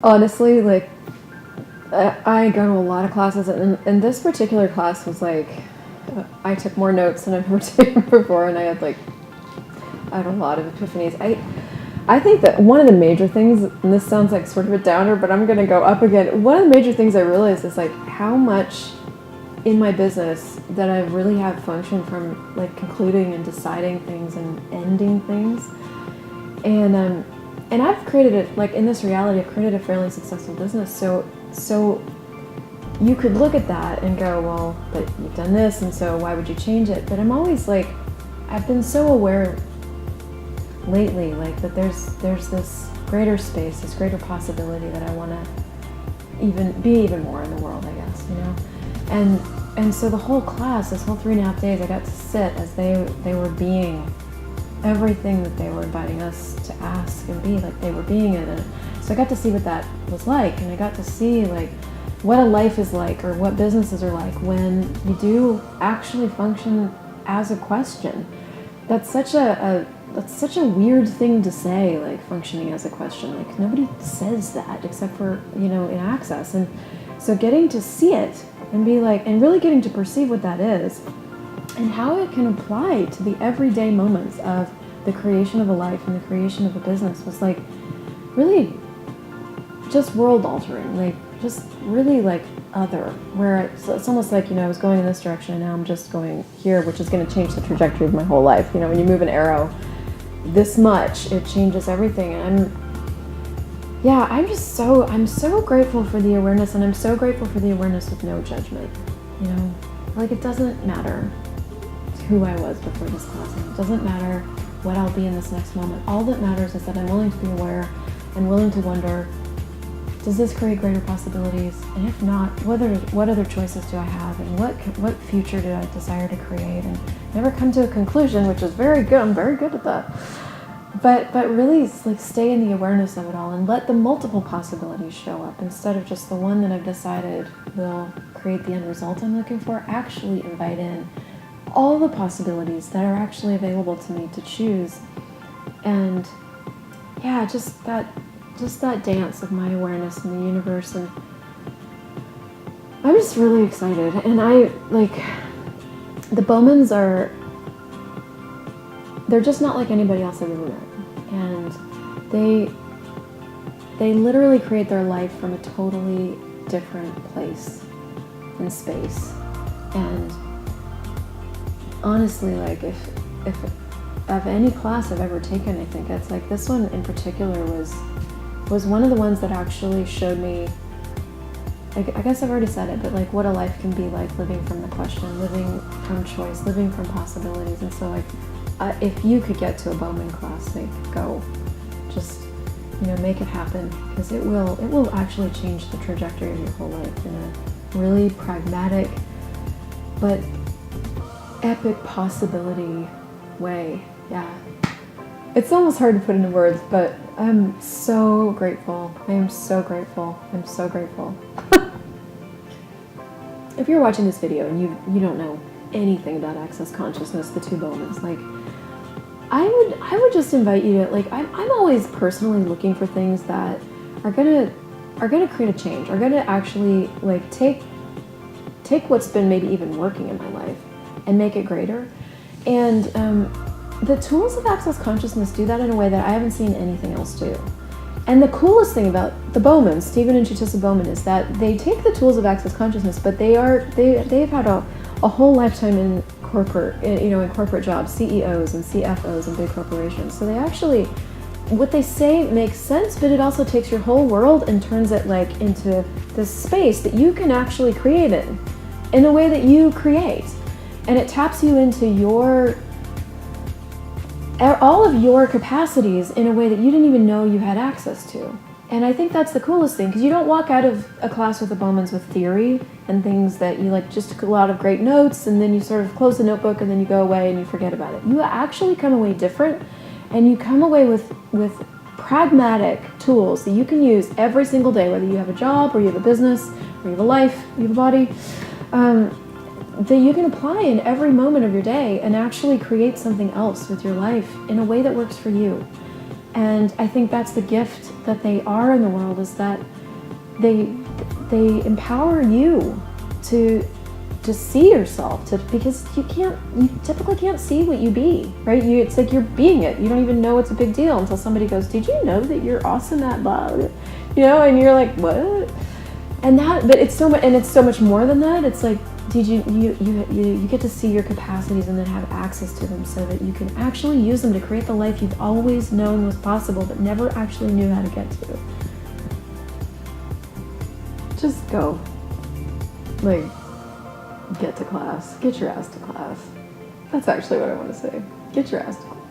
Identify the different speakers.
Speaker 1: Honestly, like, I go to a lot of classes, and this particular class was like, I took more notes than I've ever taken before, and I had a lot of epiphanies. I think that one of the major things, and this sounds like sort of a downer, but I'm going to go up again. One of the major things I realized is like how much in my business that I really have functioned from like concluding and deciding things and ending things. And I've created it, like in this reality, I've created a fairly successful business. So you could look at that and go, well, but you've done this, and so why would you change it? But I'm always like, I've been so aware lately, like that there's this greater space, this greater possibility that I want to be even more in the world, I guess, you know? And so the whole class, this whole 3.5 days, I got to sit as they were being everything that they were inviting us to ask and be, like they were being it. And so I got to see what that was like, and I got to see like what a life is like, or what businesses are like when you do actually function as a question. That's such a weird thing to say, like functioning as a question. Like nobody says that except for, you know, in Access. And so getting to see it and be like, and really getting to perceive what that is and how it can apply to the everyday moments of the creation of a life and the creation of a business was like really just world altering, like just really like other, where it's almost like, you know, I was going in this direction and now I'm just going here, which is going to change the trajectory of my whole life. You know, when you move an arrow this much, it changes everything. And I'm so grateful for the awareness, and I'm so grateful for the awareness with no judgment. You know, like it doesn't matter who I was before this class, and it doesn't matter what I'll be in this next moment. All that matters is that I'm willing to be aware and willing to wonder, does this create greater possibilities? And if not, what other choices do I have, and what future do I desire to create? And never come to a conclusion, which is very good. I'm very good at that. But really, like, stay in the awareness of it all and let the multiple possibilities show up instead of just the one that I've decided will create the end result I'm looking for. Actually invite in all the possibilities that are actually available to me to choose. And yeah, just that dance of my awareness in the universe. And I'm just really excited. And the Bowmans they're just not like anybody else I've ever met. And they literally create their life from a totally different place and space. And honestly, like if of any class I've ever taken, I think it's like this one in particular was one of the ones that actually showed me, I guess I've already said it, but like what a life can be like, living from the question, living from choice, living from possibilities. And so like, if you could get to a Bowman class, like go, just, you know, make it happen, because it will actually change the trajectory of your whole life in a really pragmatic but epic possibility way. Yeah. It's almost hard to put into words, but I'm so grateful. I am so grateful. I'm so grateful. If you're watching this video and you don't know anything about Access Consciousness, the 2Bowmans, like, I would just invite you to, like, I'm always personally looking for things that are gonna create a change, are gonna actually like take what's been maybe even working in my life and make it greater. And the tools of Access Consciousness do that in a way that I haven't seen anything else do. And the coolest thing about the Bowmans, Stephen and Chitissa Bowman, is that they take the tools of Access Consciousness, but they've had a whole lifetime in corporate jobs, CEOs and CFOs and big corporations. So they actually, what they say makes sense, but it also takes your whole world and turns it like into this space that you can actually create in a way that you create. And it taps you into all of your capacities in a way that you didn't even know you had access to. And I think that's the coolest thing, because you don't walk out of a class with the Bowmans with theory and things that you like just took a lot of great notes and then you sort of close the notebook and then you go away and you forget about it. You actually come away different, and you come away with pragmatic tools that you can use every single day, whether you have a job or you have a business or you have a life, you have a body, that you can apply in every moment of your day and actually create something else with your life in a way that works for you. And I think that's the gift that they are in the world is that they empower you to see yourself, because you typically can't see what you be, right? It's like you're being it. You don't even know it's a big deal until somebody goes, "Did you know that you're awesome at love?" And you're like, "What?" But it's so much, and it's so much more than that. It's like, you get to see your capacities and then have access to them so that you can actually use them to create the life you've always known was possible but never actually knew how to get to. Just go. Get to class. Get your ass to class. That's actually what I want to say. Get your ass to class.